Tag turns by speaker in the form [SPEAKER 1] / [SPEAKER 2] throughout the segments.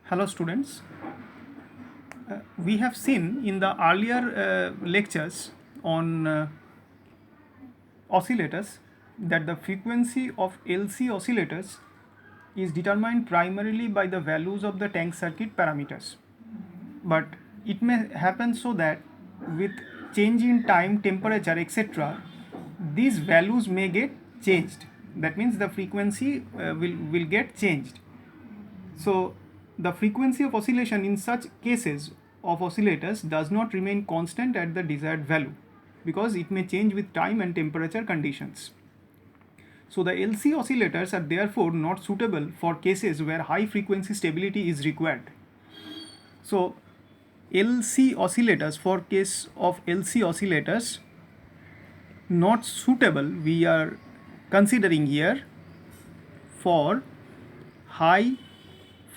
[SPEAKER 1] Hello students. We have seen in the earlier lectures on oscillators that the frequency of LC oscillators is determined primarily by the values of the tank circuit parameters. But it may happen so that with change in time, temperature, etc., these values may get changed. That means the frequency will get changed. So the frequency of oscillation in such cases of oscillators does not remain constant at the desired value because it may change with time and temperature conditions. So the LC oscillators are therefore not suitable for cases where high frequency stability is required. So LC oscillators, for case of LC oscillators not suitable, we are considering here for high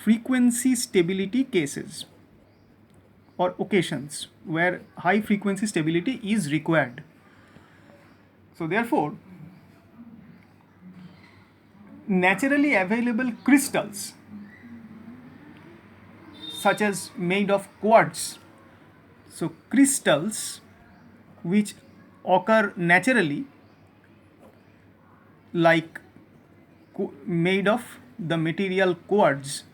[SPEAKER 1] frequency stability cases or occasions where high frequency stability is required. So therefore, naturally available crystals such as made of quartz, so crystals which occur naturally like made of the material quartz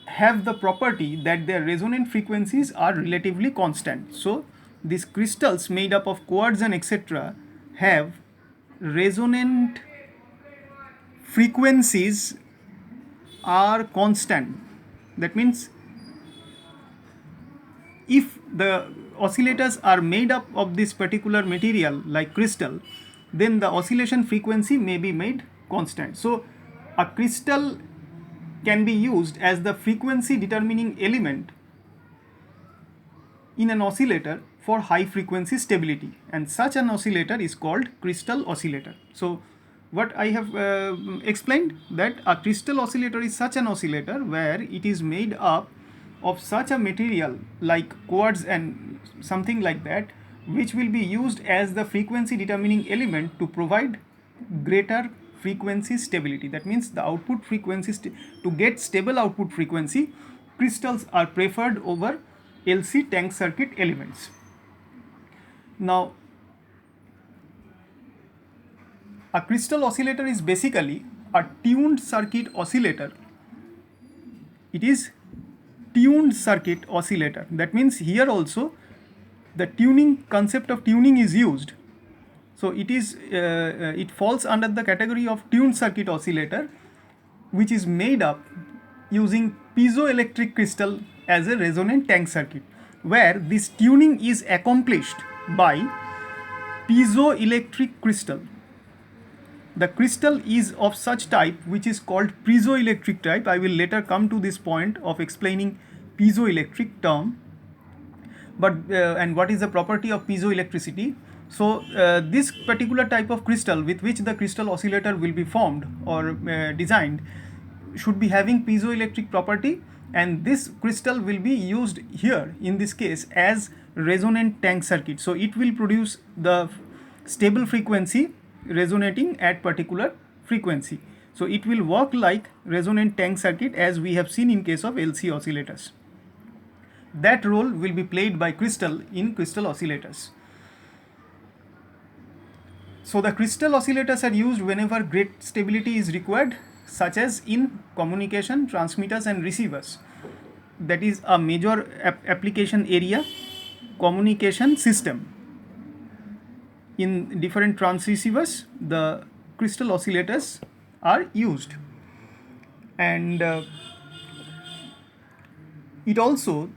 [SPEAKER 1] have the property that their resonant frequencies are relatively constant. So these crystals made up of quartz and etc. have resonant frequencies are constant. That means if the oscillators are made up of this particular material like crystal, then the oscillation frequency may be made constant. So a crystal can be used as the frequency determining element in an oscillator for high frequency stability, and such an oscillator is called crystal oscillator. So what I have explained, that a crystal oscillator is such an oscillator where it is made up of such a material like quartz and something like that, which will be used as the frequency determining element to provide greater frequency stability. That means the output frequency to get stable output frequency, crystals are preferred over LC tank circuit elements. Now a crystal oscillator is basically a tuned circuit oscillator. It is tuned circuit oscillator. That means here also the tuning concept of tuning is used. So it falls under the category of tuned circuit oscillator, which is made up using piezoelectric crystal as a resonant tank circuit, where this tuning is accomplished by piezoelectric crystal. The crystal is of such type which is called piezoelectric type. I will later come to this point of explaining piezoelectric term, but and what is the property of piezoelectricity. So this particular type of crystal with which the crystal oscillator will be formed or designed should be having piezoelectric property, and this crystal will be used here in this case as resonant tank circuit. So it will produce the stable frequency resonating at particular frequency. So it will work like resonant tank circuit as we have seen in case of LC oscillators. That role will be played by crystal in crystal oscillators. So the crystal oscillators are used whenever great stability is required, such as in communication, transmitters and receivers. That is a major application area, communication system. In different transceivers, the crystal oscillators are used, and it also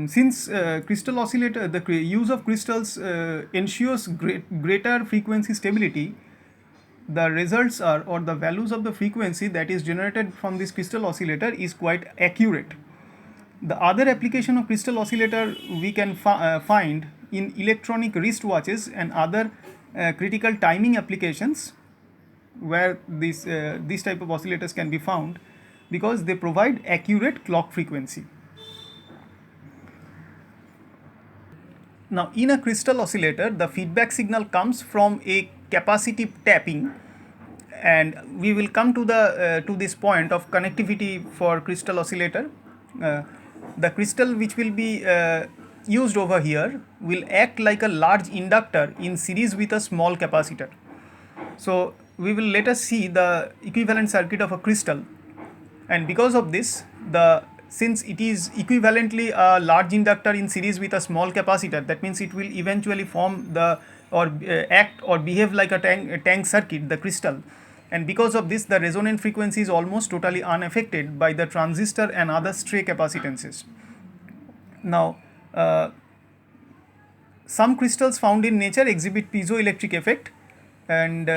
[SPEAKER 1] since crystal oscillator, the use of crystals ensures greater frequency stability, the results are, or the values of the frequency that is generated from this crystal oscillator is quite accurate. The other application of crystal oscillator we can find in electronic wristwatches and other critical timing applications, where these type of oscillators can be found because they provide accurate clock frequency. Now in a crystal oscillator, the feedback signal comes from a capacitive tapping and we will come to this point of connectivity for crystal oscillator. The crystal which will be used over here will act like a large inductor in series with a small capacitor. So we will let us see the equivalent circuit of a crystal, and because of this, since it is equivalently a large inductor in series with a small capacitor, that means it will eventually form act or behave like a tank circuit, the crystal, and because of this the resonant frequency is almost totally unaffected by the transistor and other stray capacitances. Now some crystals found in nature exhibit piezoelectric effect, and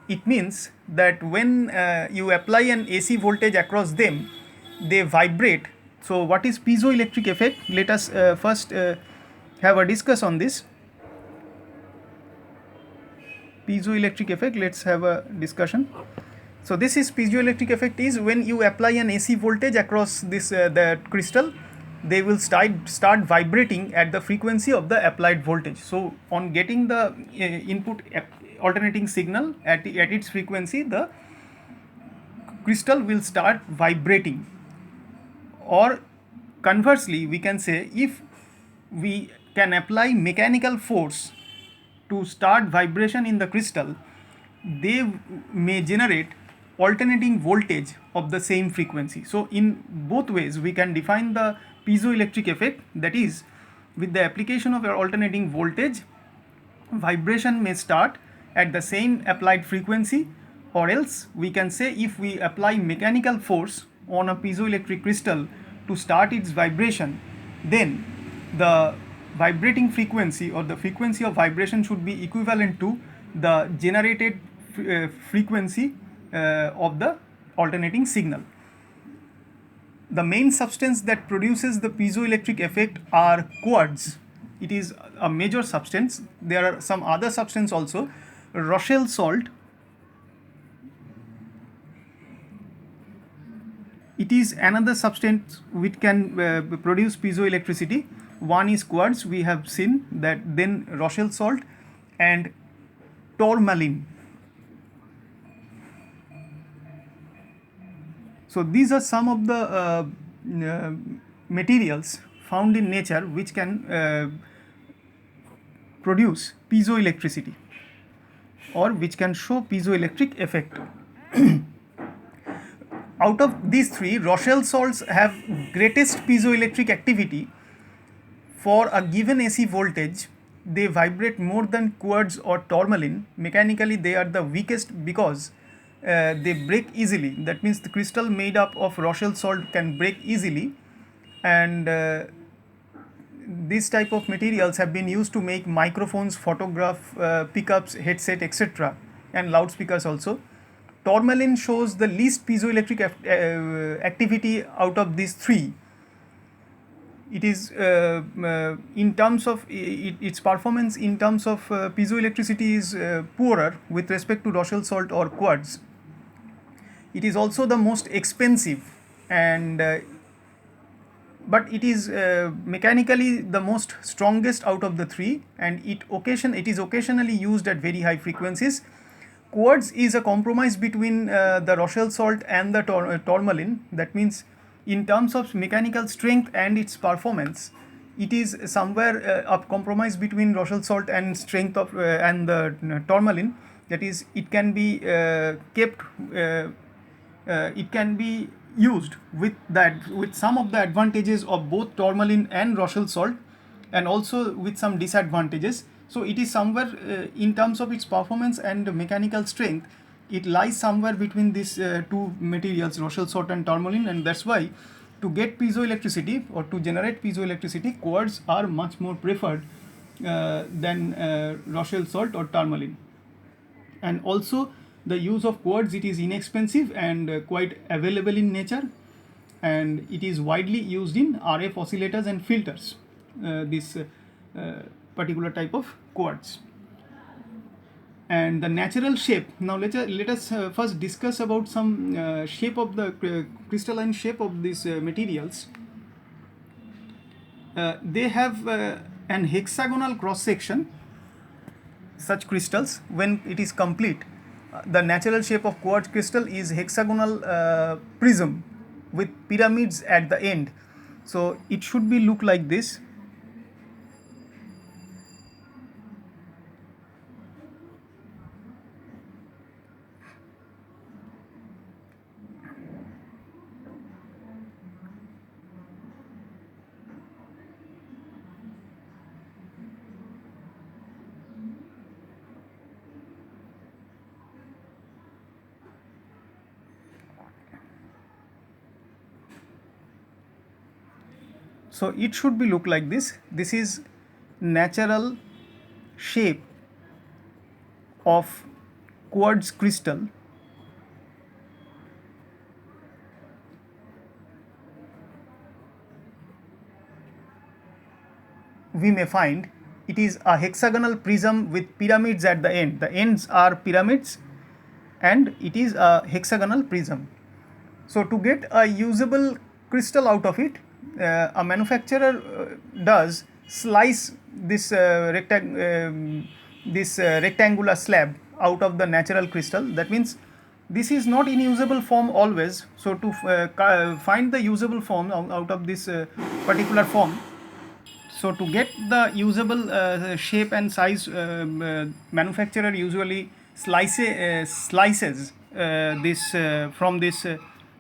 [SPEAKER 1] it means that when you apply an AC voltage across them, they vibrate. So what is piezoelectric effect? Let us first have a discuss on this. Piezoelectric effect, let's have a discussion. So this is piezoelectric effect is when you apply an AC voltage across the crystal, they will start vibrating at the frequency of the applied voltage. So on getting the input alternating signal at its frequency, the crystal will start vibrating. Or conversely, we can say if we can apply mechanical force to start vibration in the crystal, they may generate alternating voltage of the same frequency. So in both ways we can define the piezoelectric effect, that is, with the application of alternating voltage, vibration may start at the same applied frequency, or else we can say if we apply mechanical force on a piezoelectric crystal to start its vibration, then the vibrating frequency or the frequency of vibration should be equivalent to the generated frequency of the alternating signal. The main substance that produces the piezoelectric effect are quartz. It is a major substance. There are some other substances also. Rochelle salt, it is another substance which can produce piezoelectricity. One is quartz, we have seen that, then Rochelle salt and tourmaline. So these are some of the materials found in nature which can produce piezoelectricity or which can show piezoelectric effect. Out of these three, Rochelle salts have greatest piezoelectric activity. For a given AC voltage, they vibrate more than quartz or tourmaline. Mechanically, they are the weakest because they break easily. That means the crystal made up of Rochelle salt can break easily, and these type of materials have been used to make microphones, photograph pickups, headset, etc., and loudspeakers also. Tourmaline shows the least piezoelectric activity out of these three. It is in terms of its performance in terms of piezoelectricity is poorer with respect to Rochelle salt or quartz. It is also the most expensive, and but it is mechanically the most strongest out of the three, and it is occasionally used at very high frequencies. Quartz is a compromise between the Rochelle salt and the tourmaline. That means in terms of mechanical strength and its performance, it is somewhere a compromise between Rochelle salt and strength of and the tourmaline. That is, it can be kept. It can be used with some of the advantages of both tourmaline and Rochelle salt, and also with some disadvantages. So it is somewhere in terms of its performance and mechanical strength, it lies somewhere between these two materials, Rochelle salt and tourmaline, and that's why to get piezoelectricity or to generate piezoelectricity, quartz are much more preferred than Rochelle salt or tourmaline. And also the use of quartz, it is inexpensive and quite available in nature, and it is widely used in RF oscillators and filters, this particular type of quartz. And the natural shape, now let us first discuss about some shape of the crystalline shape of these materials. They have an hexagonal cross section, such crystals, when it is complete. the natural shape of quartz crystal is hexagonal prism with pyramids at the end. So it should be look like this. So it should be look like this. This is natural shape of quartz crystal. We may find it is a hexagonal prism with pyramids at the end. The ends are pyramids and it is a hexagonal prism. So to get a usable crystal out of it, a manufacturer does slice this rectangular slab out of the natural crystal. That means this is not in usable form always. So to find the usable form out of this particular form, so to get the usable shape and size, manufacturer usually slices this from this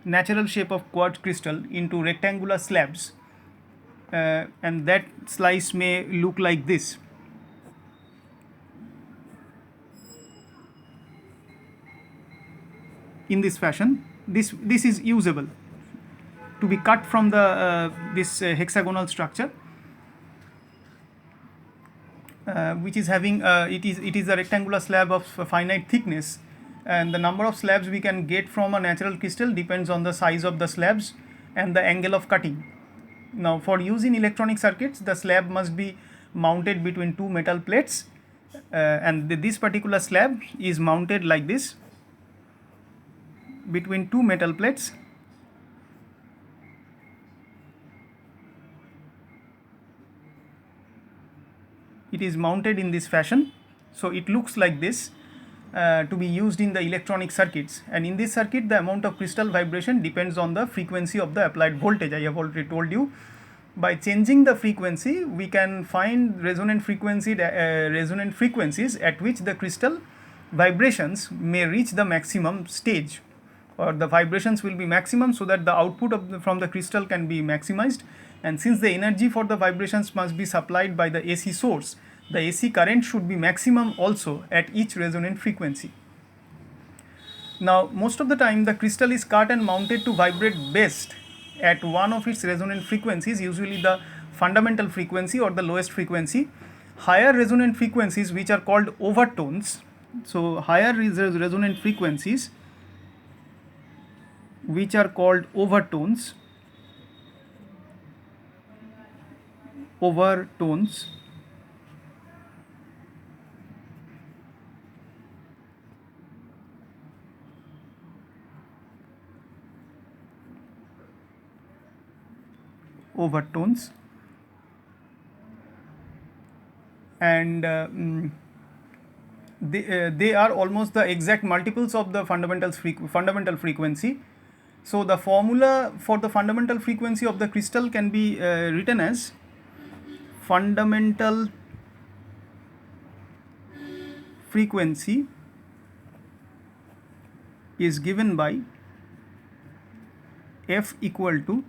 [SPEAKER 1] natural shape of quartz crystal into rectangular slabs, and that slice may look like this. In this fashion, this is usable to be cut from the this hexagonal structure. Which is having it is a rectangular slab of finite thickness, and the number of slabs we can get from a natural crystal depends on the size of the slabs and the angle of cutting. Now for use in electronic circuits, the slab must be mounted between two metal plates, and this particular slab is mounted like this between two metal plates. It is mounted in this fashion, so it looks like this to be used in the electronic circuits. And in this circuit, the amount of crystal vibration depends on the frequency of the applied voltage. I have already told you. By changing the frequency, we can find resonant frequencies at which the crystal vibrations may reach the maximum stage, or the vibrations will be maximum, so that the output from the crystal can be maximized. And since the energy for the vibrations must be supplied by the AC source, the AC current should be maximum also at each resonant frequency. Now most of the time the crystal is cut and mounted to vibrate best at one of its resonant frequencies, usually the fundamental frequency or the lowest frequency. Higher resonant frequencies, which are called overtones, so higher resonant frequencies which are called overtones and they are almost the exact multiples of the fundamental frequency. So the formula for the fundamental frequency of the crystal can be written as fundamental frequency is given by F equal to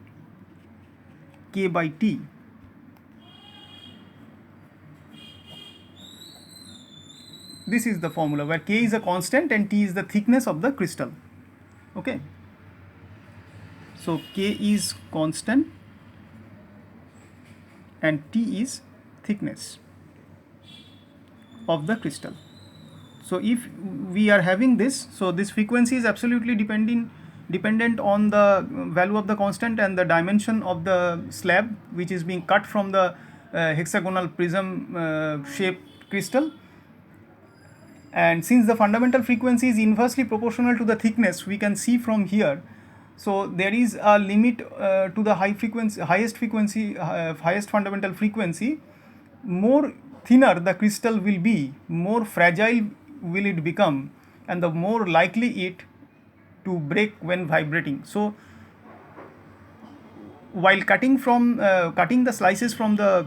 [SPEAKER 1] K by T. This is the formula where K is a constant and T is the thickness of the crystal. Okay. So K is constant and T is thickness of the crystal. So if we are having this, so this frequency is absolutely dependent on the value of the constant and the dimension of the slab which is being cut from the hexagonal prism shaped crystal. And since the fundamental frequency is inversely proportional to the thickness, we can see from here. So there is a limit to the highest fundamental frequency. More thinner the crystal will be, more fragile will it become, and the more likely it to break when vibrating. So while cutting the slices from the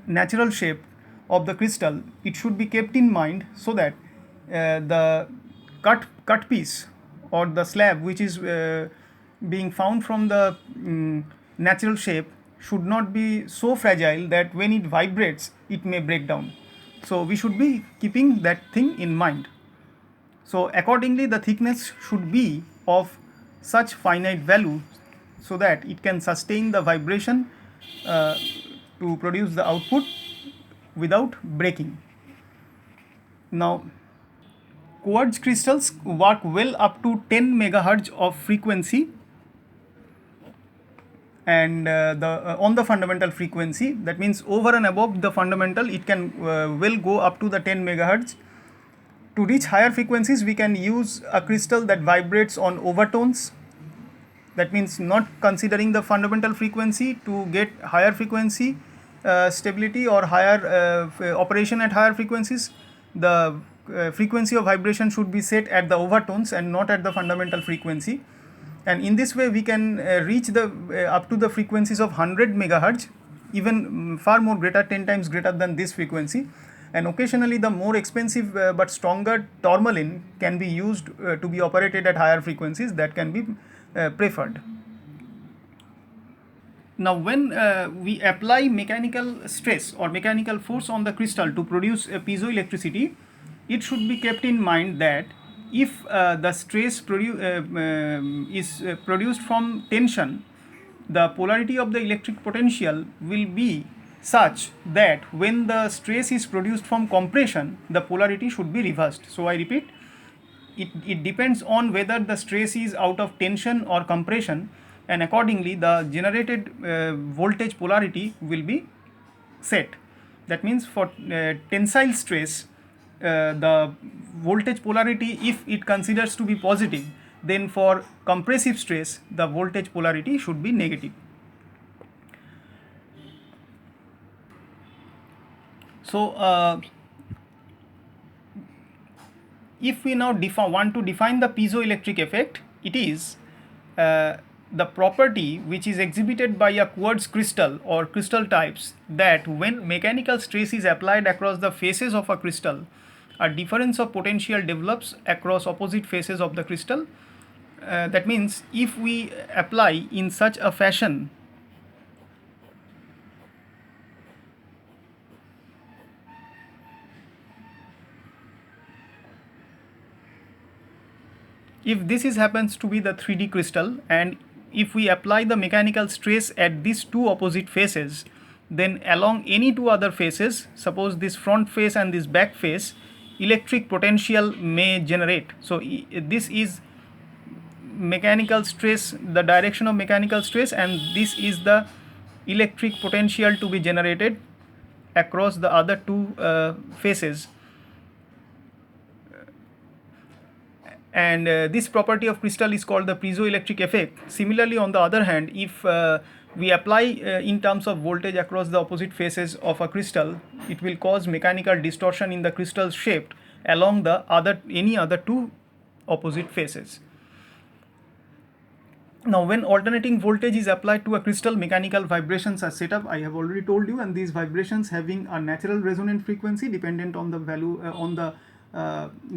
[SPEAKER 1] natural shape of the crystal, it should be kept in mind so that the cut piece or the slab which is being found from the natural shape should not be so fragile that when it vibrates it may break down. So we should be keeping that thing in mind. So accordingly the thickness should be of such finite value so that it can sustain the vibration uh, to produce the output without breaking. Now quartz crystals work well up to 10 megahertz of frequency, and on the fundamental frequency, that means over and above the fundamental it can well go up to the 10 megahertz. To reach higher frequencies we can use a crystal that vibrates on overtones, that means not considering the fundamental frequency. To get higher frequency stability or higher operation at higher frequencies, the frequency of vibration should be set at the overtones and not at the fundamental frequency, and in this way we can reach the up to the frequencies of 100 megahertz, even far more greater, 10 times greater than this frequency. And occasionally the more expensive but stronger tourmaline can be used to be operated at higher frequencies, that can be preferred. Now when we apply mechanical stress or mechanical force on the crystal to produce piezoelectricity, it should be kept in mind that if the stress is produced from tension, the polarity of the electric potential will be such that when the stress is produced from compression, the polarity should be reversed. So I repeat, it depends on whether the stress is out of tension or compression, and accordingly the generated voltage polarity will be set. That means for tensile stress, the voltage polarity, if it considers to be positive, then for compressive stress the voltage polarity should be negative. So if we now want to define the piezoelectric effect, it is the property which is exhibited by a quartz crystal or crystal types, that when mechanical stress is applied across the faces of a crystal, a difference of potential develops across opposite faces of the crystal. That means if we apply in such a fashion, if this is happens to be the 3D crystal, and if we apply the mechanical stress at these two opposite faces, then along any two other faces, suppose this front face and this back face, electric potential may generate. So this is mechanical stress, the direction of mechanical stress, and this is the electric potential to be generated across the other two faces. And this property of crystal is called the piezoelectric effect. Similarly, on the other hand, if we apply in terms of voltage across the opposite faces of a crystal, it will cause mechanical distortion in the crystal shape along the any other two opposite faces. Now when alternating voltage is applied to a crystal, mechanical vibrations are set up, I have already told you, and these vibrations having a natural resonant frequency dependent on the value on the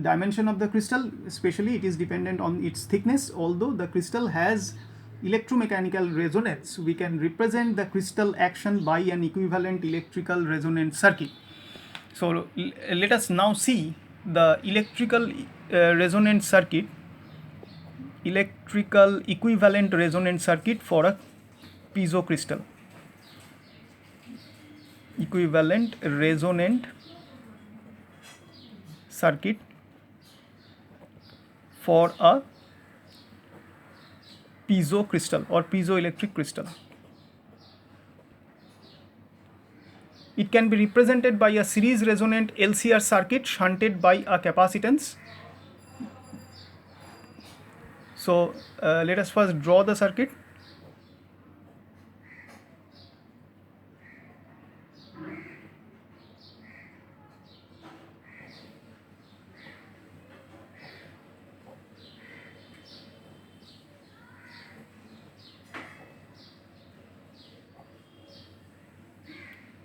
[SPEAKER 1] dimension of the crystal, especially it is dependent on its thickness. Although the crystal has electromechanical resonance, we can represent the crystal action by an equivalent electrical resonant circuit. So let us now see the electrical resonant circuit, electrical equivalent resonant circuit for a piezo crystal. Equivalent resonant circuit for a piezo crystal or piezoelectric crystal. It can be represented by a series resonant LCR circuit shunted by a capacitance. So let us first draw the circuit.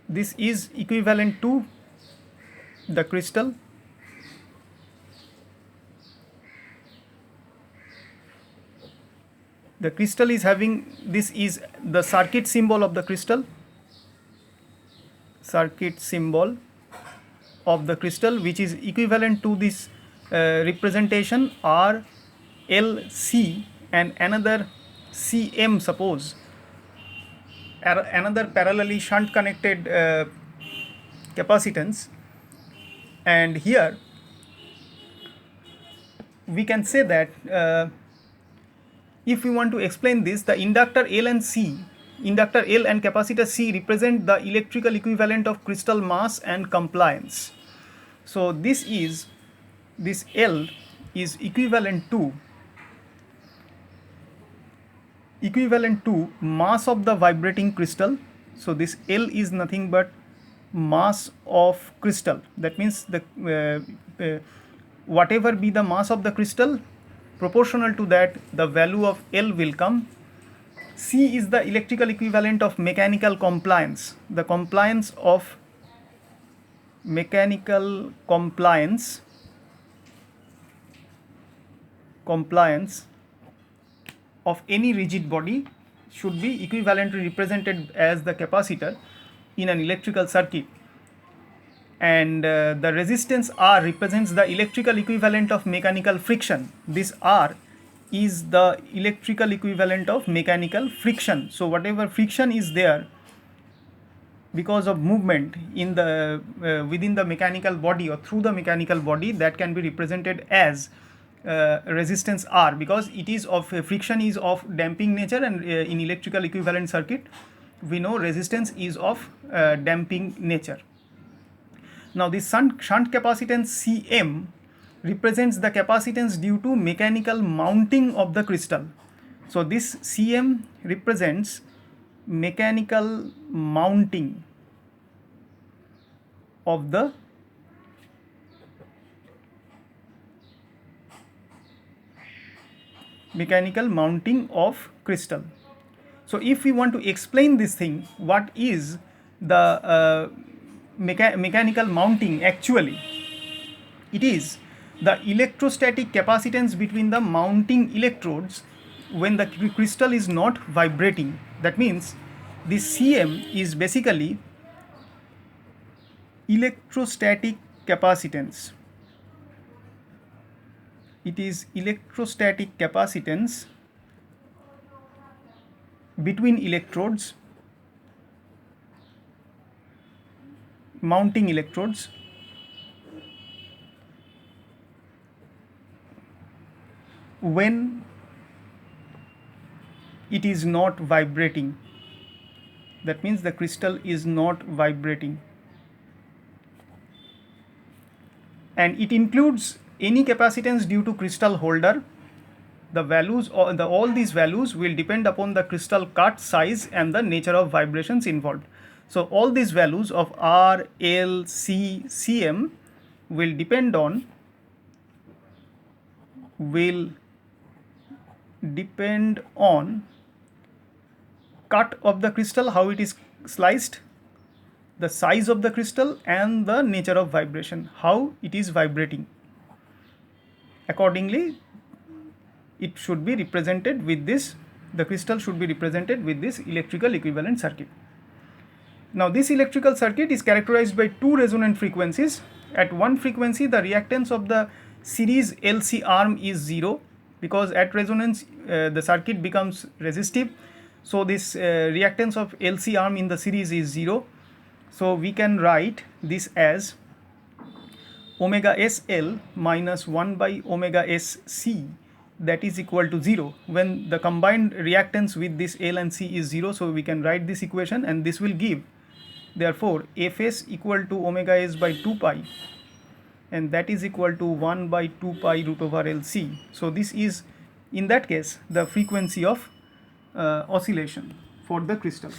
[SPEAKER 1] this is equivalent to the crystal. The crystal is having, this is the circuit symbol of the crystal, circuit symbol of the crystal, which is equivalent to this representation R L C and another Cm, suppose another parallelly shunt connected capacitance. And here we can say that if we want to explain this, the inductor L and capacitor C represent the electrical equivalent of crystal mass and compliance. So this L is equivalent to mass of the vibrating crystal. So this L is nothing but mass of crystal. That means the whatever be the mass of the crystal, proportional to that the value of L will come. C is the electrical equivalent of mechanical compliance. The compliance of mechanical compliance of any rigid body should be equivalently represented as the capacitor in an electrical circuit. And the resistance R represents the electrical equivalent of mechanical friction. This R is the electrical equivalent of mechanical friction. So whatever friction is there because of movement in the within the mechanical body or through the mechanical body, that can be represented as resistance R, because it is of friction is of damping nature, and in electrical equivalent circuit we know resistance is of damping nature. Now this shunt capacitance Cm represents the capacitance due to mechanical mounting of the crystal. So this Cm represents mechanical mounting of the crystal. So if we want to explain this thing, what is the mechanical mounting? Actually, it is the electrostatic capacitance between the mounting electrodes when the crystal is not vibrating. That means this Cm is basically electrostatic capacitance. It is electrostatic capacitance between electrodes, mounting electrodes, when it is not vibrating. That means the crystal is not vibrating, and it includes any capacitance due to crystal holder. The values or all these values will depend upon the crystal cut size and the nature of vibrations involved. So all these values of R, L, C, Cm will depend on cut of the crystal, how it is sliced, the size of the crystal, and the nature of vibration, how it is vibrating. Accordingly, it should be represented with this, the crystal should be represented with this electrical equivalent circuit. Now this electrical circuit is characterized by two resonant frequencies. At one frequency, the reactance of the series LC arm is 0, because at resonance the circuit becomes resistive. So this reactance of LC arm in the series is 0. So we can write this as omega SL minus 1 by omega SC, that is equal to 0 when the combined reactance with this L and C is 0. So we can write this equation, and this will give, therefore, Fs equal to omega S by 2 pi, and that is equal to 1 by 2 pi root over LC. So this is, in that case, the frequency of oscillation for the crystal.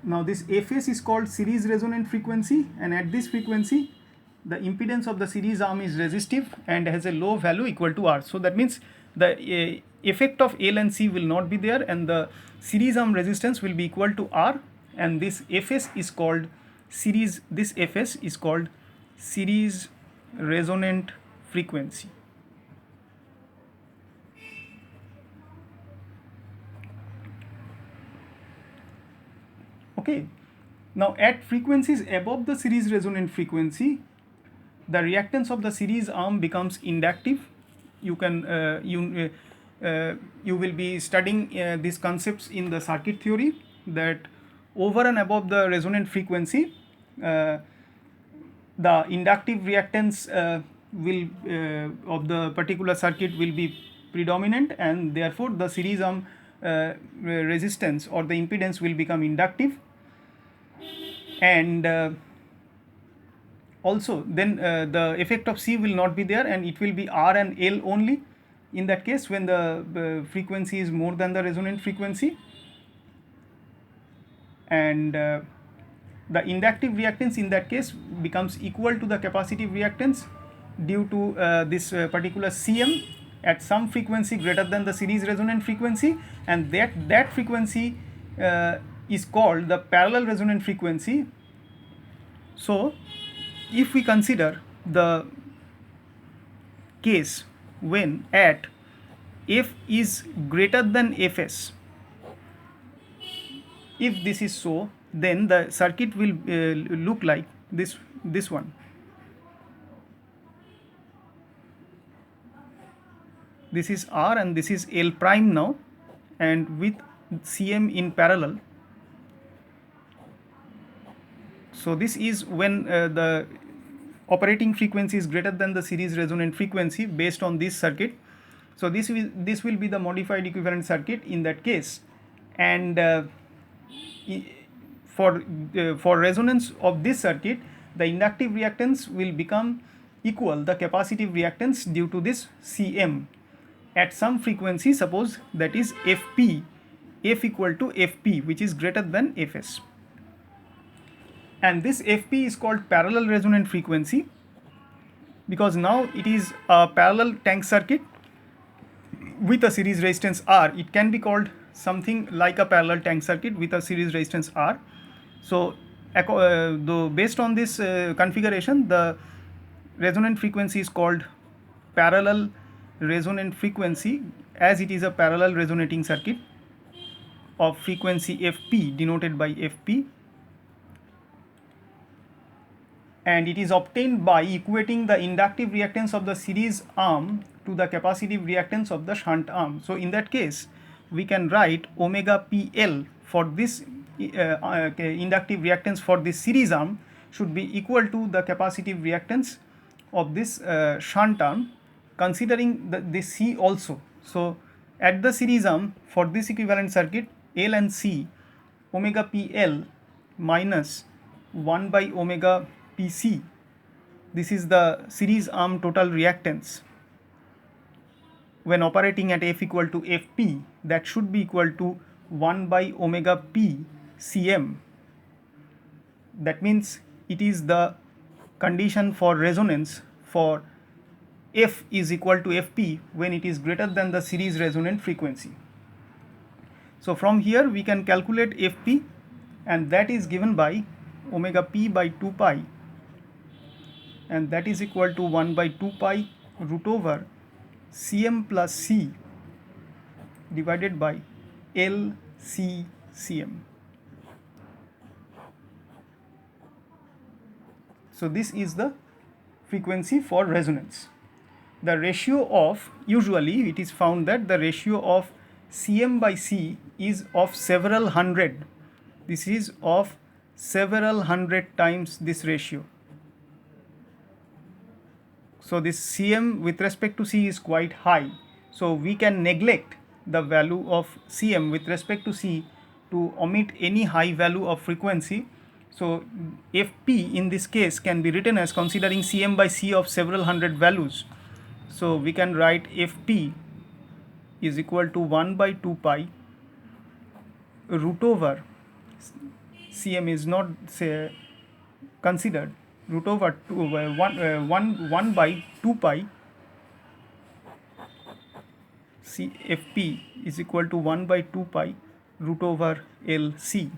[SPEAKER 1] Now this Fs is called series resonant frequency, and at this frequency the impedance of the series arm is resistive and has a low value equal to R. So that means the effect of L and C will not be there, and the series arm resistance will be equal to R, and this Fs is called series. This Fs is called series resonant frequency. Okay, now at frequencies above the series resonant frequency, the reactance of the series arm becomes inductive. You can you will be studying these concepts in the circuit theory, that over and above the resonant frequency, the inductive reactance will of the particular circuit will be predominant, and therefore the series arm resistance or the impedance will become inductive. And also then the effect of C will not be there, and it will be R and L only in that case when the frequency is more than the resonant frequency. And the inductive reactance in that case becomes equal to the capacitive reactance due to this particular Cm at some frequency greater than the series resonant frequency, and that frequency is called the parallel resonant frequency. So if we consider the case when at F is greater than Fs, if this is so, then the circuit will look like this one. This is R and this is L prime now, and with Cm in parallel. So this is when the operating frequency is greater than the series resonant frequency based on this circuit. So this will be the modified equivalent circuit in that case. And for resonance of this circuit, the inductive reactance will become equal the capacitive reactance due to this Cm at some frequency, suppose that is Fp, F equal to Fp, which is greater than Fs. And this Fp is called parallel resonant frequency because now it is a parallel tank circuit with a series resistance R. It can be called something like a parallel tank circuit with a series resistance R. So based on this configuration, the resonant frequency is called parallel resonant frequency, as it is a parallel resonating circuit of frequency Fp denoted by Fp, and it is obtained by equating the inductive reactance of the series arm to the capacitive reactance of the shunt arm. So in that case we can write omega PL for this inductive reactance for this series arm should be equal to the capacitive reactance of this shunt arm, considering this C also. So at the series arm for this equivalent circuit, L and C, omega PL minus 1 by omega PC, this is the series arm total reactance when operating at F equal to Fp, that should be equal to 1 by omega P Cm. That means it is the condition for resonance for F is equal to Fp when it is greater than the series resonant frequency. So from here we can calculate Fp, and that is given by omega P by 2 pi, and that is equal to 1 by 2 pi root over Cm plus C divided by LCCm. So this is the frequency for resonance. The ratio of, usually it is found that the ratio of Cm by C is of several hundred. This is of several hundred times this ratio. So this Cm with respect to C is quite high. So we can neglect the value of Cm with respect to C to omit any high value of frequency. So Fp in this case can be written as considering Cm by C of several hundred values. So we can write Fp is equal to 1 by 2 pi root over, Cm is not considered, root over 1 by 2 pi Fp is equal to 1 by 2 pi root over Lc.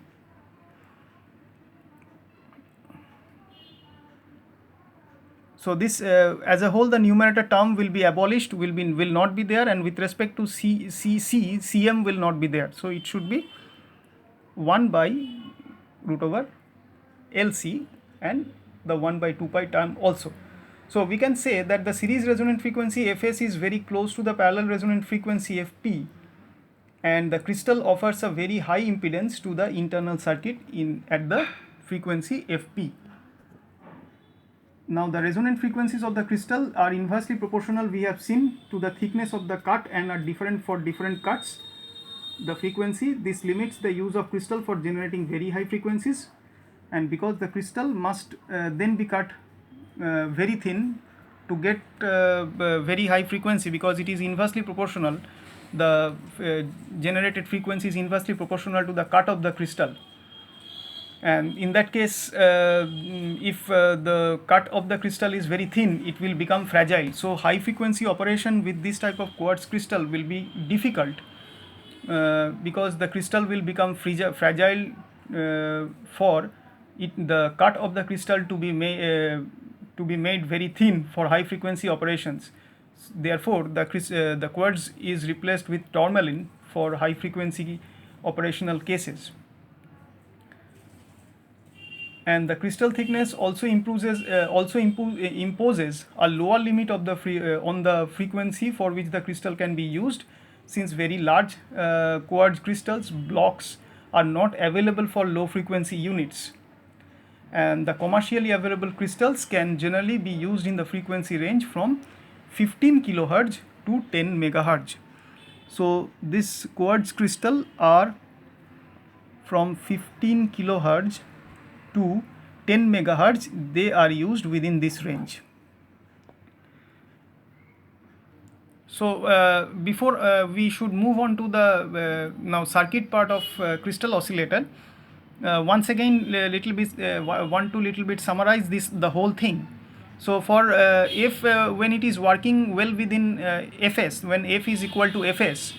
[SPEAKER 1] So this as a whole, the numerator term will be abolished, will not be there, and with respect to Cm will not be there. So it should be 1 by root over LC and the 1 by 2 pi term also. So we can say that the series resonant frequency Fs is very close to the parallel resonant frequency Fp, and the crystal offers a very high impedance to the internal circuit at the frequency Fp. Now the resonant frequencies of the crystal are inversely proportional, we have seen, to the thickness of the cut and are different for different cuts. The frequency, this limits the use of crystal for generating very high frequencies, and because the crystal must then be cut very thin to get very high frequency, because it is inversely proportional, the generated frequency is inversely proportional to the cut of the crystal. And in that case, if the cut of the crystal is very thin, it will become fragile. So high frequency operation with this type of quartz crystal will be difficult, because the crystal will become fragile for the cut of the crystal to be made very thin for high frequency operations. Therefore the quartz is replaced with tourmaline for high frequency operational cases. And the crystal thickness also imposes a lower limit of the on the frequency for which the crystal can be used, since very large quartz crystals blocks are not available for low frequency units, and the commercially available crystals can generally be used in the frequency range from 15 kilohertz to 10 megahertz. So this quartz crystal are from 15 kilohertz to 10 megahertz, they are used within this range. So before we should move on to the now circuit part of crystal oscillator, once again want to little bit summarize the whole thing. So for if when it is working well within Fs, when F is equal to Fs,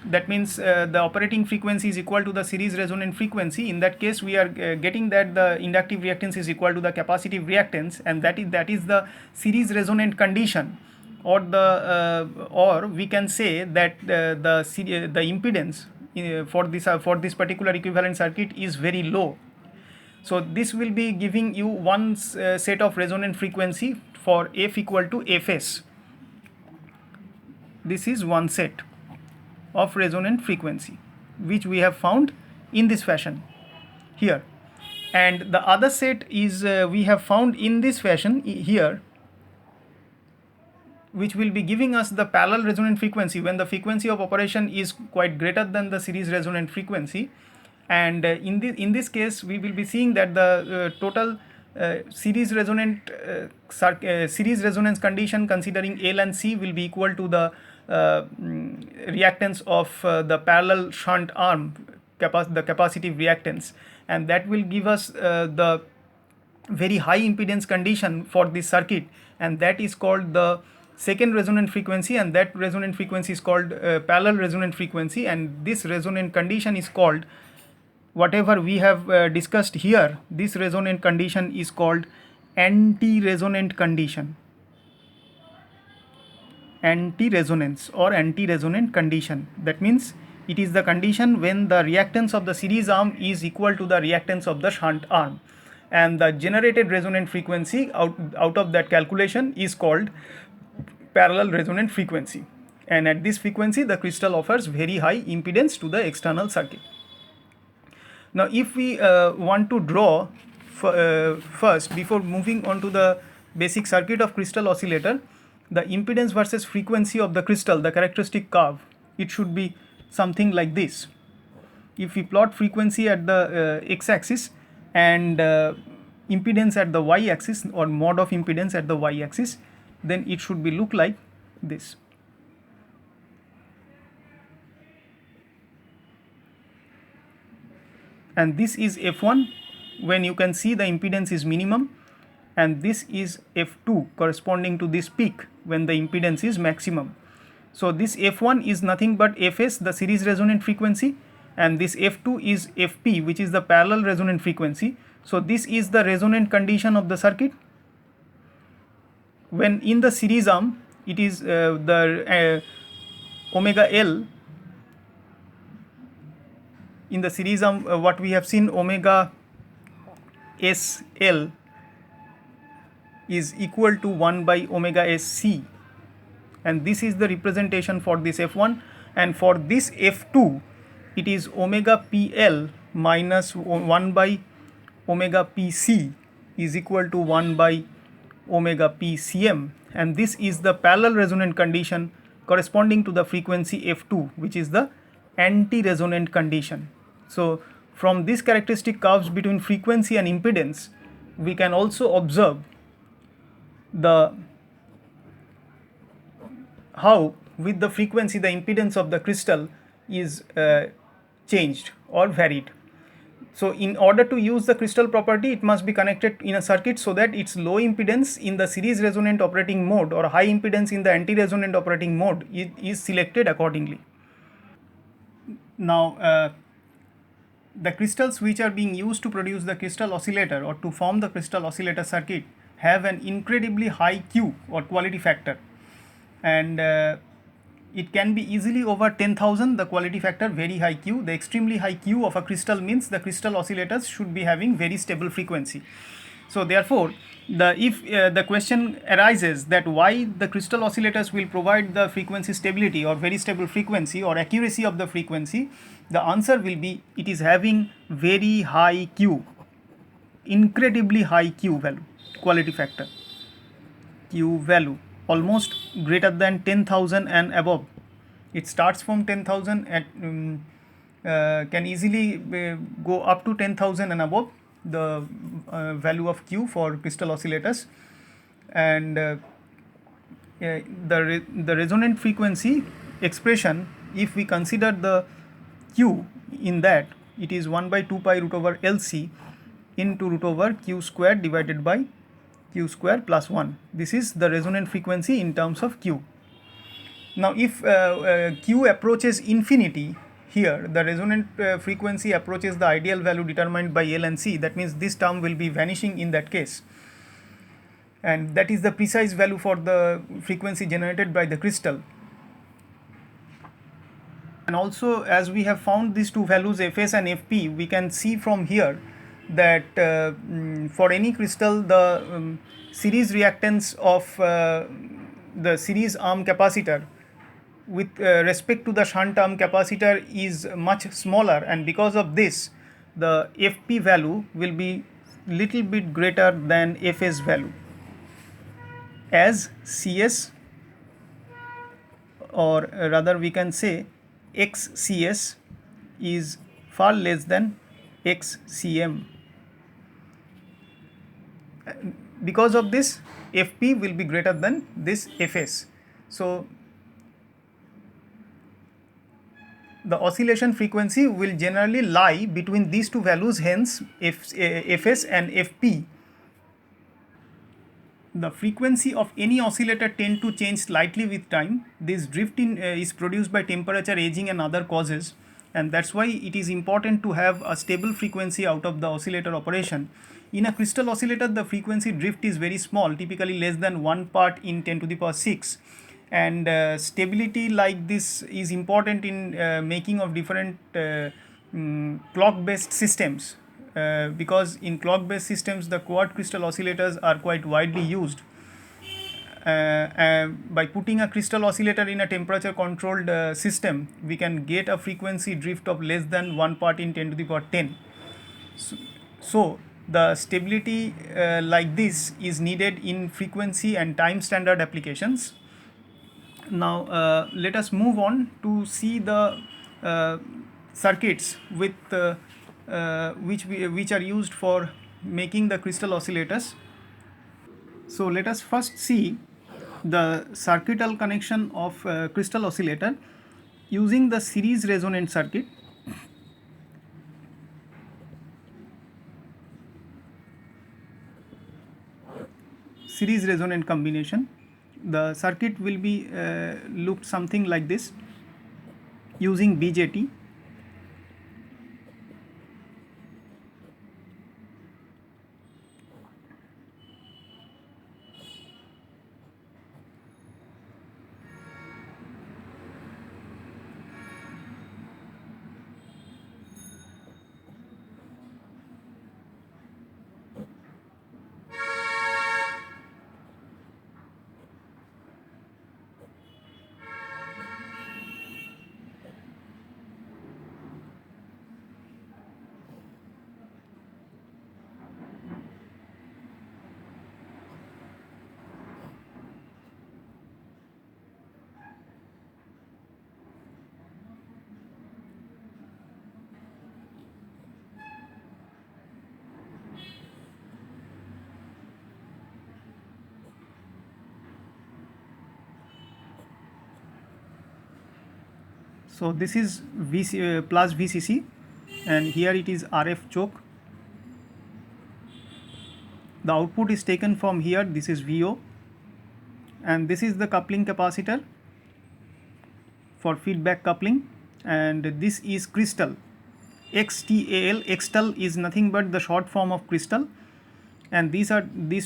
[SPEAKER 1] that means the operating frequency is equal to the series resonant frequency. In that case, we are getting that the inductive reactance is equal to the capacitive reactance, and that is the series resonant condition, or we can say that the impedance for this particular equivalent circuit is very low. So this will be giving you one set of resonant frequency for F equal to Fs. This is one set of resonant frequency which we have found in this fashion here, and the other set is we have found in this fashion here, which will be giving us the parallel resonant frequency when the frequency of operation is quite greater than the series resonant frequency. And in this case, we will be seeing that the total series resonance condition considering L and C will be equal to the reactance of the parallel shunt arm, the capacitive reactance, and that will give us the very high impedance condition for this circuit, and that is called the second resonant frequency, and that resonant frequency is called parallel resonant frequency, and this resonant condition is called, whatever we have discussed here, this resonant condition is called anti-resonant condition, anti-resonance or anti-resonant condition. That means it is the condition when the reactance of the series arm is equal to the reactance of the shunt arm, and the generated resonant frequency out of that calculation is called parallel resonant frequency, and at this frequency the crystal offers very high impedance to the external circuit. Now if we want to draw first, before moving on to the basic circuit of crystal oscillator, the impedance versus frequency of the crystal, the characteristic curve, it should be something like this. If we plot frequency at the x-axis and impedance at the y-axis, or mod of impedance at the y-axis, then it should be look like this. And this is F1 when you can see the impedance is minimum, and this is F2 corresponding to this peak when the impedance is maximum. So this F1 is nothing but Fs, the series resonant frequency, and this F2 is Fp, which is the parallel resonant frequency. So this is the resonant condition of the circuit, when in the series arm it is the omega L. In the series arm what we have seen, omega SL is equal to 1 by omega SC, and this is the representation for this F1, and for this F2 it is omega PL minus 1 by omega PC is equal to 1 by omega PCM, and this is the parallel resonant condition corresponding to the frequency F2, which is the anti-resonant condition. So from these characteristic curves between frequency and impedance, we can also observe the how with the frequency the impedance of the crystal is changed or varied. So in order to use the crystal property, it must be connected in a circuit so that its low impedance in the series resonant operating mode or high impedance in the anti-resonant operating mode is selected accordingly. Now the crystals which are being used to produce the crystal oscillator or to form the crystal oscillator circuit have an incredibly high Q or quality factor, and it can be easily over 10,000, the quality factor, very high Q. The extremely high Q of a crystal means the crystal oscillators should be having very stable frequency. So therefore, if the question arises that why the crystal oscillators will provide the frequency stability or very stable frequency or accuracy of the frequency, the answer will be it is having very high Q, incredibly high Q value, quality factor, Q value almost greater than 10,000 and above. It starts from 10,000 at can easily go up to 10,000 and above, the value of Q for crystal oscillators, and the resonant frequency expression, if we consider the Q in that, it is 1 by 2 pi root over LC into root over Q square divided by Q square plus 1. This is the resonant frequency in terms of Q. Now if Q approaches infinity, here the resonant frequency approaches the ideal value determined by L and C, that means this term will be vanishing in that case, and that is the precise value for the frequency generated by the crystal. And also, as we have found these two values Fs and Fp, we can see from here that for any crystal the series reactance of the series arm capacitor with respect to the shunt arm capacitor is much smaller, and because of this the Fp value will be little bit greater than Fs value, as Cs, or rather we can say XCS, is far less than XCM. Because of this, Fp will be greater than this Fs. So the oscillation frequency will generally lie between these two values, hence Fs and Fp. The frequency of any oscillator tend to change slightly with time. This drift is produced by temperature, aging and other causes, and that's why it is important to have a stable frequency out of the oscillator operation. In a crystal oscillator, the frequency drift is very small, typically less than 1 part in 10 to the power 6, and stability like this is important in making of different clock based systems. Because in clock based systems the quad crystal oscillators are quite widely used. By putting a crystal oscillator in a temperature controlled system, we can get a frequency drift of less than 1 part in 10 to the power 10. So the stability like this is needed in frequency and time standard applications. Now let us move on to see the circuits with which are used for making the crystal oscillators. So let us first see the circuital connection of crystal oscillator using the series resonant circuit. Series resonant combination. The circuit will be looked something like this using BJT. So this is plus VCC, and here it is RF choke. The output is taken from here, this is VO, and this is the coupling capacitor for feedback coupling, and this is crystal XTAL. XTAL is nothing but the short form of crystal, and these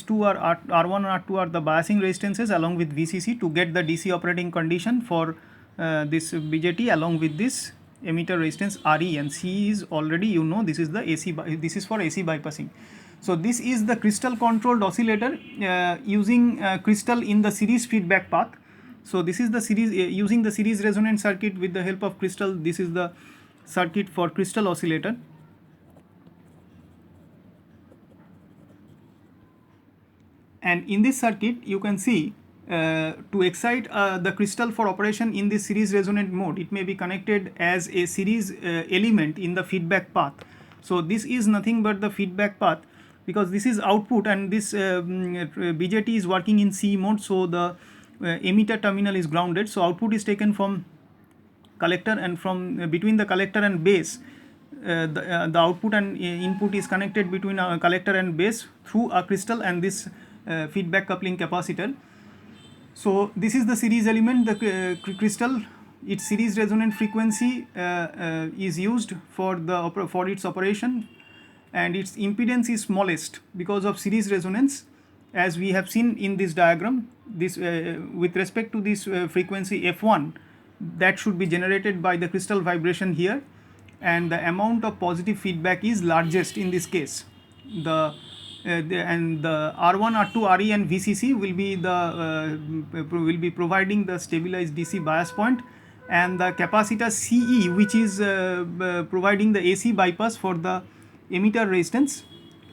[SPEAKER 1] two are R1 and R2 are the biasing resistances along with VCC to get the DC operating condition for this BJT along with this emitter resistance RE, and C is already, you know, this is the AC, this is for AC bypassing. So this is the crystal controlled oscillator using crystal in the series feedback path. So this is the series using the series resonant circuit with the help of crystal. This is the circuit for crystal oscillator. And in this circuit you can see to excite the crystal for operation in this series resonant mode, it may be connected as a series element in the feedback path. So this is nothing but the feedback path, because this is output and this BJT is working in C mode, so the emitter terminal is grounded, so output is taken from collector, and from between the collector and base the output and input is connected between a collector and base through a crystal and this feedback coupling capacitor. So this is the series element, the crystal. Its series resonant frequency is used for its operation, and its impedance is smallest because of series resonance, as we have seen in this diagram. This with respect to this frequency F1, that should be generated by the crystal vibration here, and the amount of positive feedback is largest in this case. And the R1, R2, RE and VCC will be providing the stabilized DC bias point, and the capacitor CE, which is providing the AC bypass for the emitter resistance,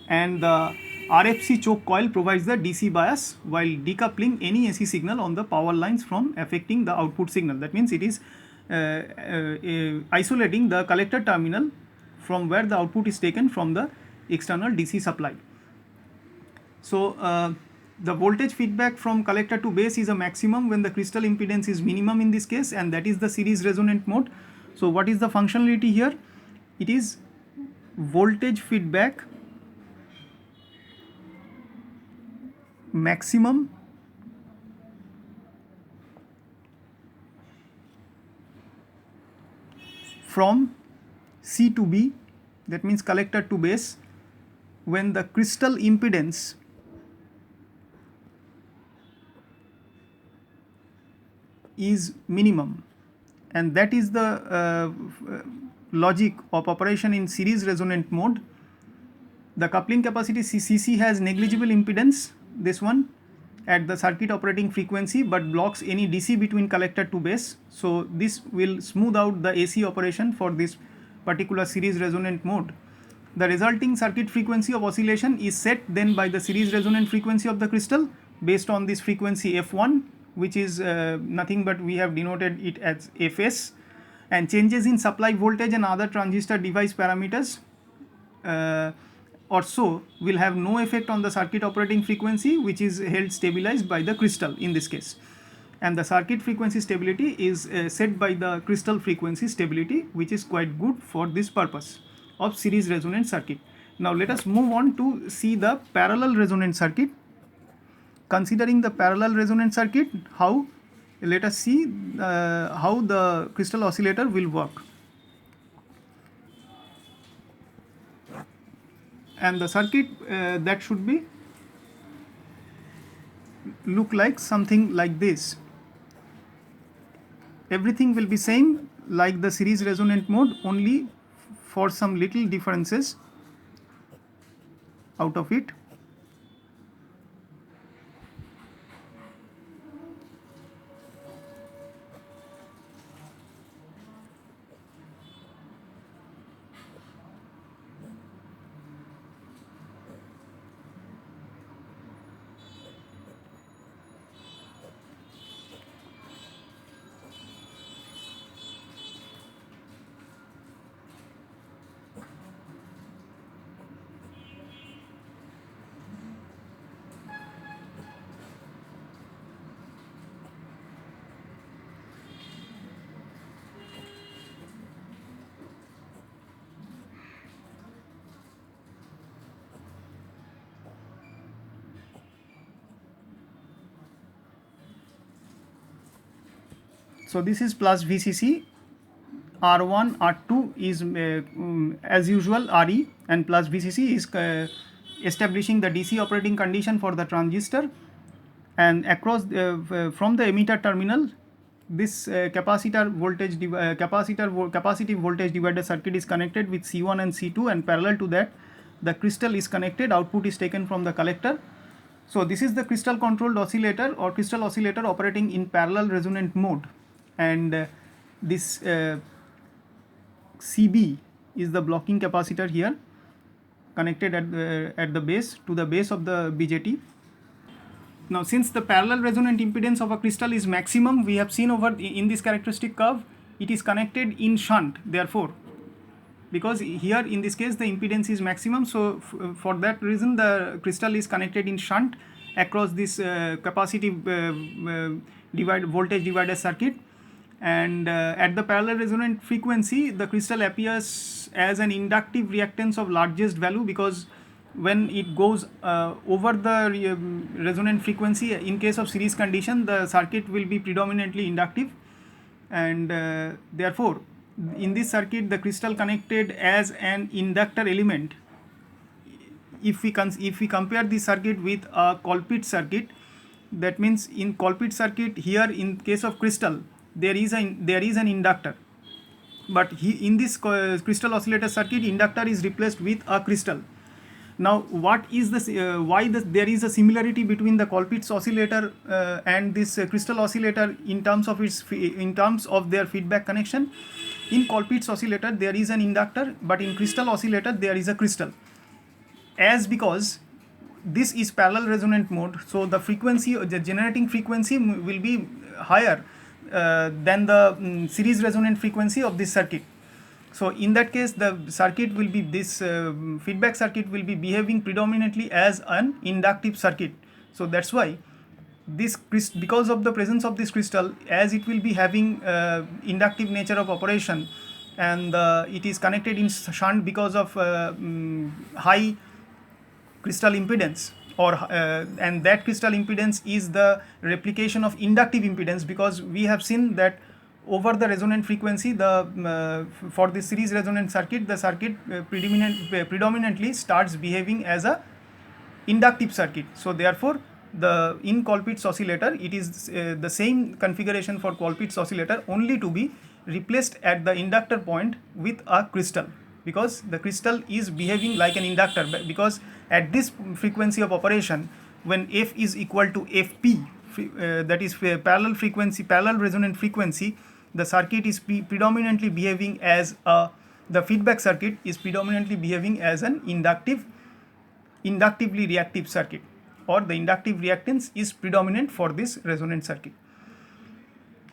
[SPEAKER 1] and the RFC choke coil provides the DC bias while decoupling any AC signal on the power lines from affecting the output signal. That means it is isolating the collector terminal from where the output is taken from the external DC supply. So the voltage feedback from collector to base is a maximum when the crystal impedance is minimum in this case, and that is the series resonant mode. So what is the functionality here? It is voltage feedback maximum from C to B, that means collector to base, when the crystal impedance is minimum, and that is the logic of operation in series resonant mode. The coupling capacity CC has negligible impedance, this one, at the circuit operating frequency, but blocks any DC between collector to base. So this will smooth out the AC operation for this particular series resonant mode. The resulting circuit frequency of oscillation is set then by the series resonant frequency of the crystal based on this frequency F1, which is nothing but we have denoted it as Fs, and changes in supply voltage and other transistor device parameters or so will have no effect on the circuit operating frequency, which is held stabilized by the crystal in this case, and the circuit frequency stability is set by the crystal frequency stability, which is quite good for this purpose of series resonant circuit. Now let us move on to see the parallel resonant circuit. Considering the parallel resonant circuit, let us see how the crystal oscillator will work. And the circuit that should be look like something like this. Everything will be same like the series resonant mode, only for some little differences out of it. So this is plus VCC, R1, R2 is as usual RE, and plus VCC is establishing the DC operating condition for the transistor, and across from the emitter terminal this capacitive voltage divider circuit is connected with C1 and C2, and parallel to that the crystal is connected, output is taken from the collector. So this is the crystal controlled oscillator or crystal oscillator operating in parallel resonant mode, and this CB is the blocking capacitor here connected at the base to the base of the BJT. Now since the parallel resonant impedance of a crystal is maximum, we have seen over in this characteristic curve, it is connected in shunt, therefore, because here in this case the impedance is maximum, so for that reason the crystal is connected in shunt across this capacitive voltage divider circuit, and at the parallel resonant frequency the crystal appears as an inductive reactance of largest value, because when it goes over the resonant frequency, in case of series condition the circuit will be predominantly inductive, and therefore in this circuit the crystal connected as an inductor element. If we compare this circuit with a Colpitts circuit, that means in Colpitts circuit here in case of crystal there is an inductor, but in this crystal oscillator circuit inductor is replaced with a crystal. Now what is this why there is a similarity between the Colpitts oscillator and this crystal oscillator in terms of their feedback connection? In Colpitts oscillator there is an inductor, but in crystal oscillator there is a crystal. As because this is parallel resonant mode, so the frequency, the generating frequency will be higher than the series resonant frequency of this circuit. So in that case the circuit will be, this feedback circuit will be behaving predominantly as an inductive circuit. So that's why this because of the presence of this crystal, as it will be having inductive nature of operation, and it is connected in shunt because of high crystal impedance, or and that crystal impedance is the replication of inductive impedance, because we have seen that over the resonant frequency the for the series resonant circuit, the circuit predominantly starts behaving as a inductive circuit. So therefore in Colpitts oscillator it is the same configuration for Colpitts oscillator, only to be replaced at the inductor point with a crystal, because the crystal is behaving like an inductor, because at this frequency of operation, when F is equal to Fp, that is parallel resonant frequency, the circuit is predominantly behaving as the feedback circuit is predominantly behaving as an inductively reactive circuit, or the inductive reactance is predominant for this resonant circuit.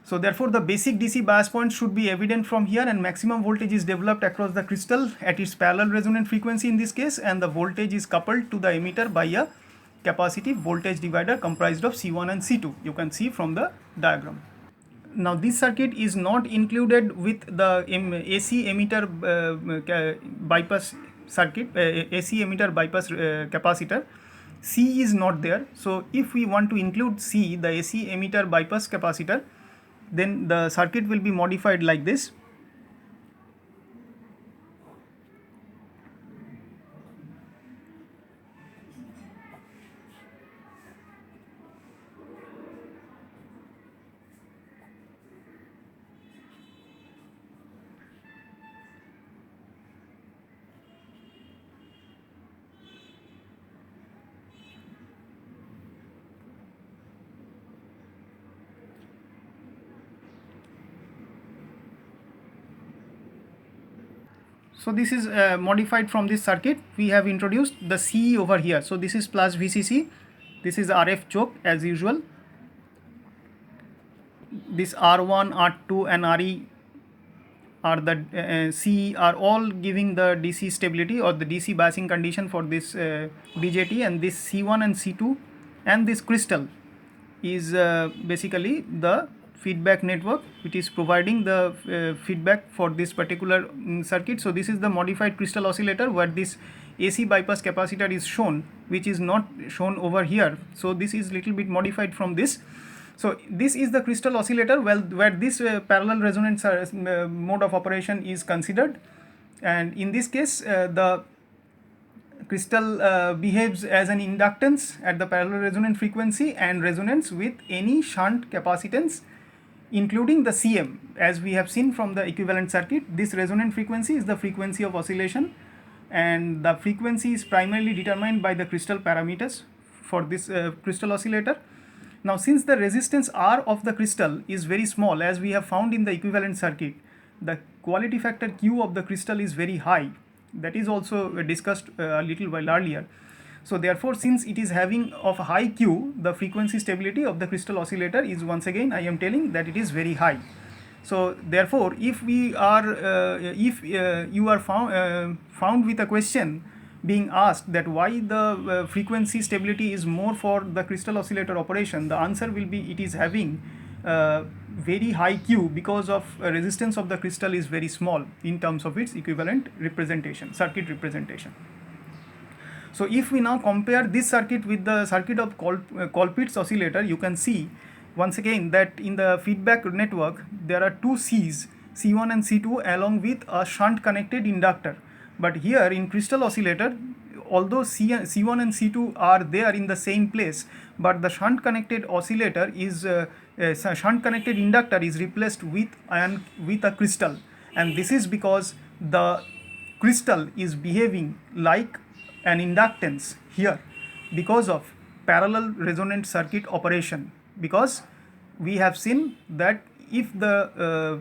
[SPEAKER 1] So therefore the basic DC bias point should be evident from here, and maximum voltage is developed across the crystal at its parallel resonant frequency in this case, and the voltage is coupled to the emitter by a capacitive voltage divider comprised of C1 and C2. You can see from the diagram. Now this circuit is not included with the AC emitter bypass circuit, AC emitter bypass capacitor. C is not there. So if we want to include C, the AC emitter bypass capacitor, then the circuit will be modified like this. So this is modified from this circuit. We have introduced the CE over here. So this is plus VCC, this is RF choke as usual. This R1, R2 and RE are the CE are all giving the DC stability or the DC biasing condition for this BJT, and this C1 and C2 and this crystal is basically the feedback network which is providing the feedback for this particular circuit. So this is the modified crystal oscillator where this AC bypass capacitor is shown, which is not shown over here. So this is little bit modified from this. So this is the crystal oscillator, well, where this parallel resonance mode of operation is considered, and in this case the crystal behaves as an inductance at the parallel resonant frequency and resonance with any shunt capacitance including the Cm. As we have seen from the equivalent circuit, this resonant frequency is the frequency of oscillation, and the frequency is primarily determined by the crystal parameters for this crystal oscillator. Now, since the resistance R of the crystal is very small, as we have found in the equivalent circuit, the quality factor Q of the crystal is very high. That is also discussed a little while earlier. So therefore, since it is having of high Q, the frequency stability of the crystal oscillator is, once again I am telling, that it is very high. So therefore, if we are if you are found with a question being asked that why the frequency stability is more for the crystal oscillator operation, the answer will be it is having very high Q because of resistance of the crystal is very small in terms of its equivalent representation, circuit representation. So if we now compare this circuit with the circuit of Colpitts oscillator, you can see once again that in the feedback network there are two C's, C1 and C2, along with a shunt connected inductor. But here in crystal oscillator, although C1 and C2 are there in the same place, but the shunt connected oscillator is shunt connected inductor is replaced with a crystal, and this is because the crystal is behaving like an inductance here because of parallel resonant circuit operation, because we have seen that if the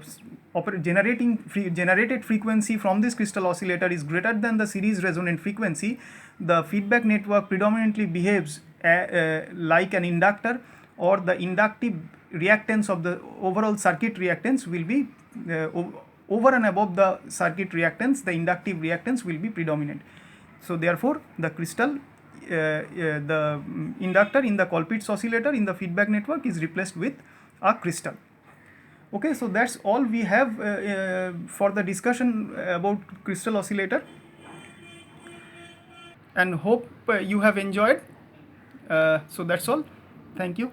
[SPEAKER 1] generated frequency from this crystal oscillator is greater than the series resonant frequency, the feedback network predominantly behaves like an inductor, or the inductive reactance of the overall circuit reactance will be over and above the circuit reactance, the inductive reactance will be predominant. So therefore, the crystal, the inductor in the Colpitts oscillator in the feedback network is replaced with a crystal. Okay, so that's all we have for the discussion about crystal oscillator, and hope you have enjoyed. So that's all. Thank you.